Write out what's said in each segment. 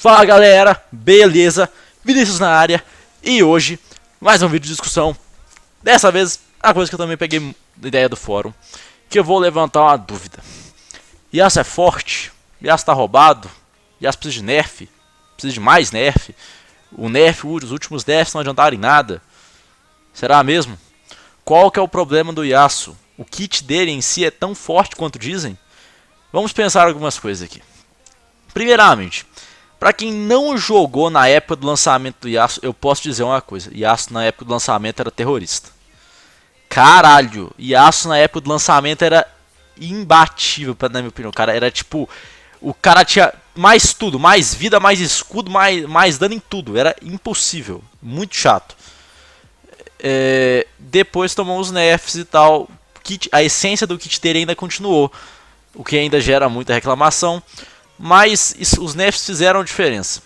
Fala galera, beleza? Vinícius na área e hoje mais um vídeo de discussão. Dessa vez a coisa que eu também peguei da ideia do fórum, que eu vou levantar uma dúvida. Yasuo é forte? Yasuo tá roubado? Yasuo precisa de nerf? Precisa de mais nerf? Os últimos nerfs não adiantaram em nada? Será mesmo? Qual que é o problema do Yasuo? O kit dele em si é tão forte quanto dizem? Vamos pensar algumas coisas aqui. Primeiramente, para quem não jogou na época do lançamento do Yasuo, eu posso dizer uma coisa. Yasuo na época do lançamento era terrorista. Caralho, Yasuo na época do lançamento era imbatível, na minha opinião. Cara, era tipo, o cara tinha mais tudo, mais vida, mais escudo, mais dano em tudo. Era impossível, muito chato. Depois tomou os nerfs e tal. A essência do kit dele ainda continuou, o que ainda gera muita reclamação. Mas os nerfs fizeram diferença.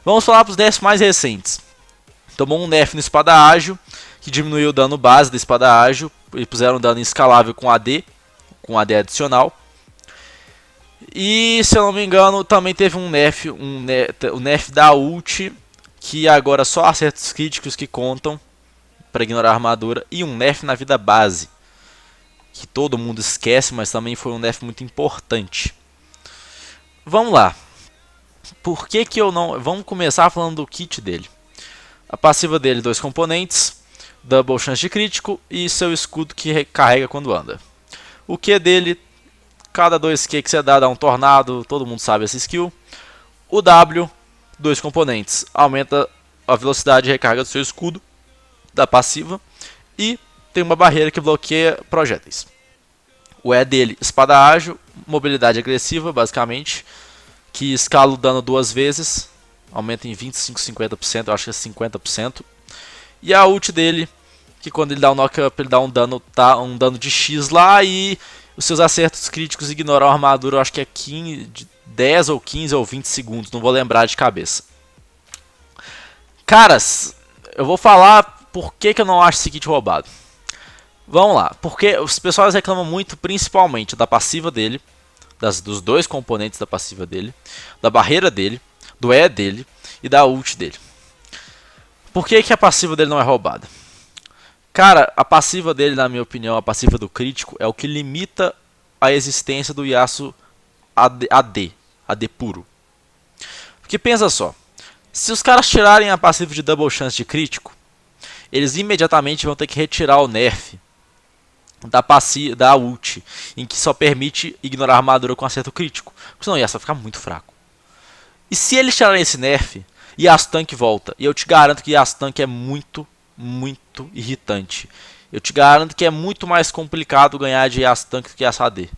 Vamos falar para os nerfs mais recentes. Tomou um nerf no espada ágil, que diminuiu o dano base da espada ágil, e puseram dano escalável com AD adicional. E se eu não me engano, também teve um nerf, o nerf da ult, que agora só acertos críticos que contam para ignorar a armadura, e um nerf na vida base, que todo mundo esquece, mas também foi um nerf muito importante. Vamos lá. Por que eu não... Vamos começar falando do kit dele. A passiva dele, 2 componentes, double chance de crítico e seu escudo que recarrega quando anda. O Q dele, cada 2Q que você dá um tornado, todo mundo sabe essa skill. O W, 2 componentes, aumenta a velocidade de recarga do seu escudo, da passiva, e tem uma barreira que bloqueia projéteis. O E dele, espada ágil, mobilidade agressiva, basicamente, que escala o dano 2 vezes, aumenta em 25, 50%, eu acho que é 50%. E a ult dele, que quando ele dá um knock-up, ele dá um dano de X lá, e os seus acertos críticos ignoram a armadura, eu acho que é 10 ou 15 ou 20 segundos, não vou lembrar de cabeça. Caras, eu vou falar por que eu não acho esse kit roubado. Vamos lá, porque os pessoal reclamam muito, principalmente da passiva dele, dos 2 componentes da passiva dele, da barreira dele, do E dele e da ult dele. Por que a passiva dele não é roubada? Cara, a passiva dele, na minha opinião, a passiva do crítico, é o que limita a existência do Yasuo AD puro. Porque pensa só, se os caras tirarem a passiva de double chance de crítico, eles imediatamente vão ter que retirar o nerf da ult, em que só permite ignorar a armadura com acerto crítico, porque senão Yasuo vai ficar muito fraco. E se eles tirarem esse nerf, Yasuo Tank volta, e eu te garanto que Yasuo Tank é muito irritante. Eu te garanto que é muito mais complicado ganhar de Yasuo Tank do que Yasuo AD.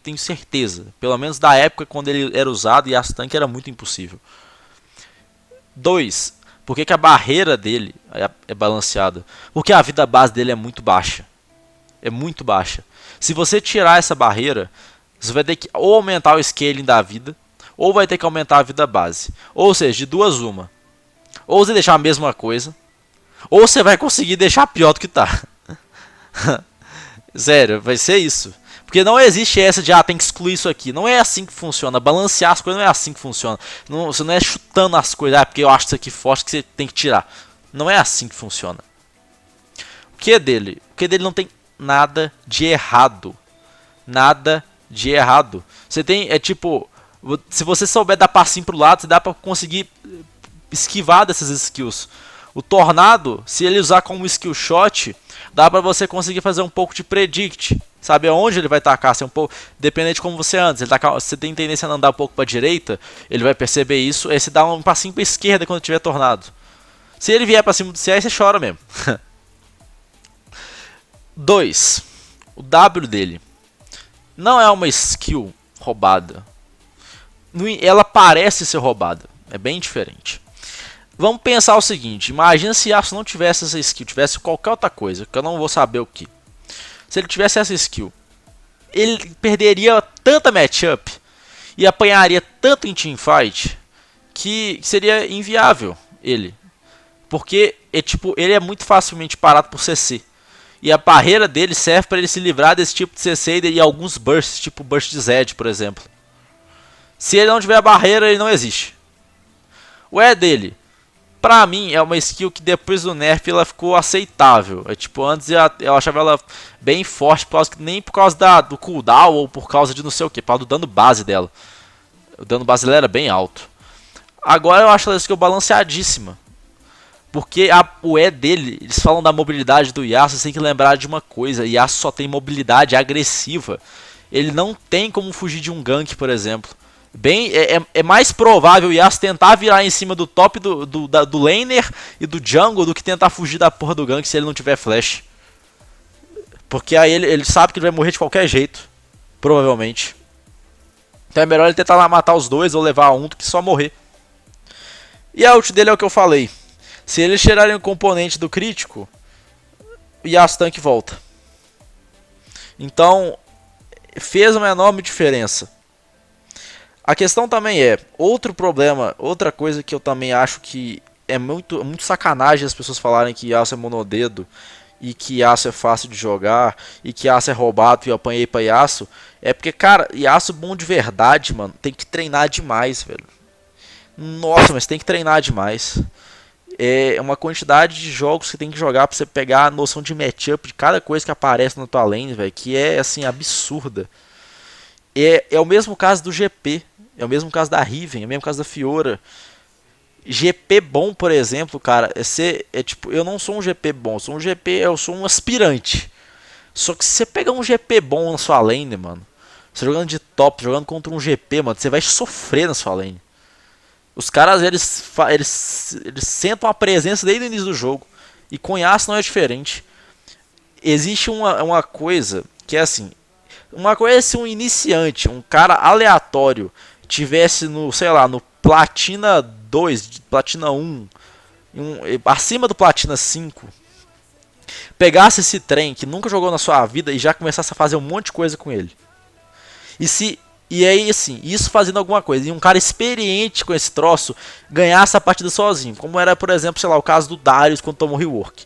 Tenho certeza, pelo menos da época quando ele era usado, Yasuo Tank era muito impossível. 2. Por que a barreira dele é balanceada? Porque a vida base dele é muito baixa. É muito baixa. Se você tirar essa barreira, você vai ter que ou aumentar o scaling da vida, ou vai ter que aumentar a vida base. Ou seja, de duas uma. Ou você deixar a mesma coisa, ou você vai conseguir deixar pior do que tá. Sério, vai ser isso. Porque não existe essa de, tem que excluir isso aqui. Não é assim que funciona. Balancear as coisas não é assim que funciona. Você não é chutando as coisas, porque eu acho isso aqui forte que você tem que tirar. Não é assim que funciona. O que dele? O que dele não tem nada de errado. Nada de errado. Você tem, tipo, se você souber dar passinho pro lado, você dá pra conseguir esquivar dessas skills. O tornado, se ele usar como skill shot, dá pra você conseguir fazer um pouco de predict. Sabe aonde ele vai tacar? Um pouco, dependendo de como você anda. Se você tem tendência a andar um pouco pra direita, ele vai perceber isso. Aí você dá um passinho pra esquerda quando tiver tornado. Se ele vier pra cima do CI, você chora mesmo. 2. O W dele não é uma skill roubada. Ela parece ser roubada. É bem diferente. Vamos pensar o seguinte. Imagina se Yasuo não tivesse essa skill. Tivesse qualquer outra coisa. Que eu não vou saber o que. Se ele tivesse essa skill, ele perderia tanta matchup e apanharia tanto em teamfight que seria inviável ele. Porque ele é muito facilmente parado por CC. E a barreira dele serve para ele se livrar desse tipo de CC e alguns bursts, tipo burst de Zed, por exemplo. Se ele não tiver a barreira, ele não existe. O E dele, pra mim, é uma skill que depois do nerf ela ficou aceitável. É tipo, antes eu achava ela bem forte, nem por causa do cooldown ou por causa de não sei o que, por causa do dano base dela. O dano base dela era bem alto. Agora eu acho ela skill balanceadíssima. Porque o E dele, eles falam da mobilidade do Yasuo, você tem que lembrar de uma coisa: Yasuo só tem mobilidade agressiva. Ele não tem como fugir de um gank, por exemplo. É mais provável o Yasuo tentar virar em cima do top do laner e do jungle do que tentar fugir da porra do gank se ele não tiver flash. Porque aí ele sabe que ele vai morrer de qualquer jeito, provavelmente. Então é melhor ele tentar matar os dois ou levar um do que só morrer. E a ult dele é o que eu falei. Se eles tirarem o componente do crítico, o Yasuo tank volta. Então, fez uma enorme diferença. A questão também é, outro problema, outra coisa que eu também acho que é muito sacanagem as pessoas falarem que Yasuo é monodedo e que Yasuo é fácil de jogar e que Yasuo é roubado e eu apanhei pra Yasuo, é porque, cara, Yasuo bom de verdade, mano, tem que treinar demais, velho. Nossa, mas tem que treinar demais. É uma quantidade de jogos que tem que jogar pra você pegar a noção de matchup de cada coisa que aparece na tua lane, velho, que é, assim, absurda. É o mesmo caso do GP, é o mesmo caso da Riven, é o mesmo caso da Fiora. GP bom, por exemplo, cara, tipo, eu não sou um GP bom, eu sou um aspirante. Só que se você pegar um GP bom na sua lane, mano, você jogando de top, jogando contra um GP, mano, você vai sofrer na sua lane. Os caras, eles sentam a presença desde o início do jogo. E com Yasuo não é diferente. Existe uma coisa que é assim. Uma coisa é se um iniciante, um cara aleatório, tivesse no, sei lá, no Platina 2, Platina 1, acima do Platina 5, pegasse esse trem que nunca jogou na sua vida e já começasse a fazer um monte de coisa com ele. E aí, assim, isso fazendo alguma coisa, e um cara experiente com esse troço ganhasse a partida sozinho, como era, por exemplo, sei lá, o caso do Darius quando tomou rework.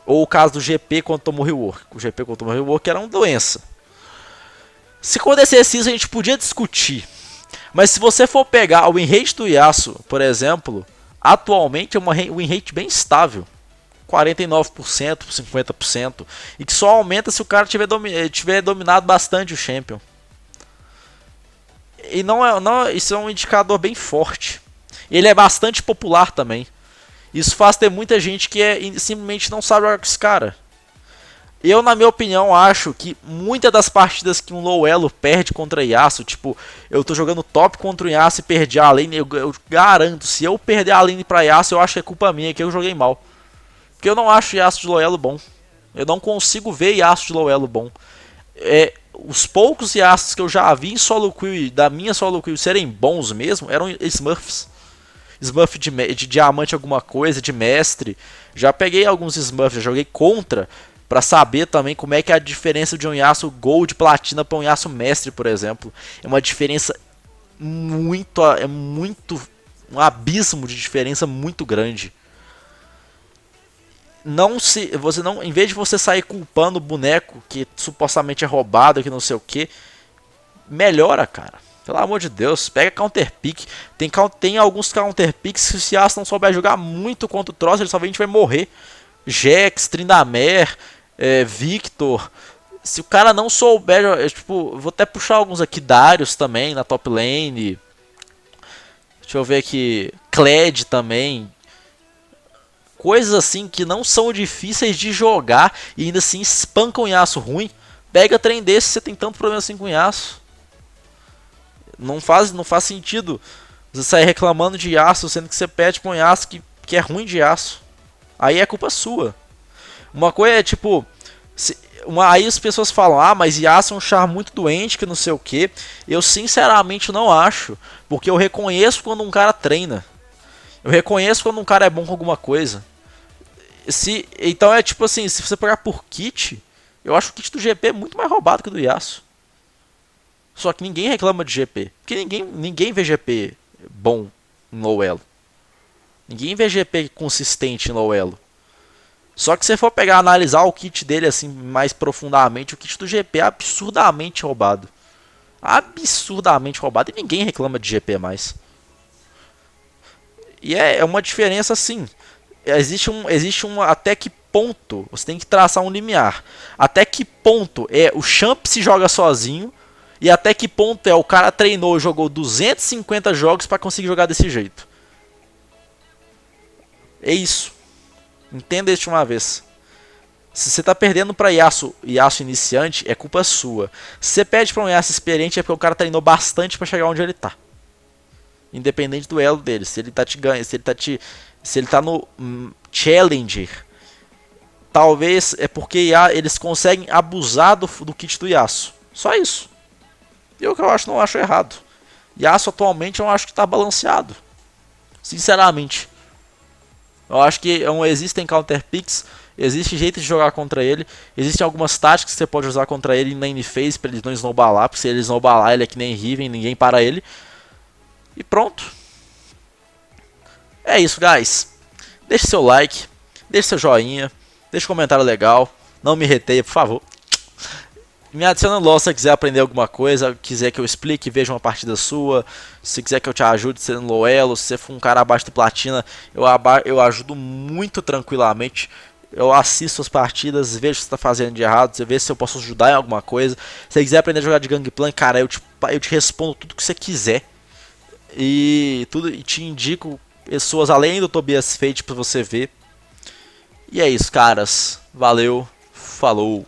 Ou o caso do GP quando tomou rework. O GP quando tomou rework era uma doença. Se acontecesse isso, a gente podia discutir. Mas se você for pegar o win rate do Yasuo, por exemplo, atualmente é uma win rate bem estável. 49%, 50%. E que só aumenta se o cara tiver dominado bastante o champion. E isso é um indicador bem forte. Ele é bastante popular também. Isso faz ter muita gente que simplesmente não sabe jogar com esse cara. Eu, na minha opinião, acho que muitas das partidas que um low elo perde contra Yasuo, tipo, eu tô jogando top contra o Yasuo e perdi a lane, eu garanto, se eu perder a lane pra Yasuo, eu acho que é culpa minha, que eu joguei mal. Porque eu não acho Yasuo de low elo bom. Eu não consigo ver Yasuo de low elo bom. Os poucos Yasuos que eu já vi em solo queue, da minha solo queue, serem bons mesmo, eram Smurfs. Smurf de diamante alguma coisa, de mestre. Já peguei alguns Smurfs, já joguei contra, pra saber também como é que é a diferença de um Yasuo Gold Platina para um Yasuo Mestre, por exemplo. É uma diferença um abismo de diferença muito grande. Em vez de você sair culpando o boneco que supostamente é roubado, que não sei o que, melhora, cara. Pelo amor de Deus, pega counter pick. Tem alguns counter picks que se Yasuo não souber jogar muito contra o troço, ele somente vai morrer. Jax, Tryndamere, Victor. Se o cara não souber, tipo, vou até puxar alguns aqui, Darius também na top lane. Deixa eu ver aqui, Kled também. Coisas assim que não são difíceis de jogar e ainda assim espancam o Yasuo ruim. Pega trem desse se você tem tanto problema assim com o Yasuo. Não faz sentido você sair reclamando de Yasuo, sendo que você pede pra um Yasuo que é ruim de Yasuo. Aí é culpa sua. Uma coisa é tipo... aí as pessoas falam, mas Yasuo é um char muito doente, que não sei o que. Eu sinceramente não acho, porque eu reconheço quando um cara treina. Eu reconheço quando um cara é bom com alguma coisa. Então é tipo assim, se você pegar por kit, eu acho o kit do GP muito mais roubado que o do Yasuo. Só que ninguém reclama de GP. Porque ninguém vê GP bom em low elo. Ninguém vê GP consistente em low elo. Só que se você for pegar e analisar o kit dele assim mais profundamente, o kit do GP é absurdamente roubado. Absurdamente roubado. E ninguém reclama de GP mais. E é uma diferença assim. Existe um até que ponto, você tem que traçar um limiar. Até que ponto é o champ se joga sozinho e até que ponto é o cara treinou, jogou 250 jogos para conseguir jogar desse jeito. É isso. Entenda isso de uma vez. Se você tá perdendo pra Yasuo iniciante, é culpa sua. Se você pede pra um Yasuo experiente, é porque o cara treinou bastante pra chegar onde ele tá. Independente do elo dele. Se ele tá te ganhando, se ele tá no Challenger, talvez é porque eles conseguem abusar do kit do Yasuo. Só isso. E o que eu acho, não acho errado. Yasuo atualmente eu acho que tá balanceado. Sinceramente. Eu acho que existem counter picks, existe jeito de jogar contra ele, existem algumas táticas que você pode usar contra ele em lane phase pra ele não snowballar, porque se ele snowballar ele é que nem Riven, ninguém para ele. E pronto. É isso, guys. Deixe seu like, deixe seu joinha, deixe um comentário legal, não me reteia, por favor. Me adiciona no LoL se você quiser aprender alguma coisa, quiser que eu explique, veja uma partida sua. Se quiser que eu te ajude sendo low elo, se você for um cara abaixo do platina, eu ajudo muito tranquilamente. Eu assisto as partidas, vejo o que você está fazendo de errado, você vê se eu posso ajudar em alguma coisa. Se você quiser aprender a jogar de Gangplank, cara, eu te respondo tudo que você quiser. E te indico pessoas além do Tobias Fate pra você ver. E é isso, caras. Valeu, falou.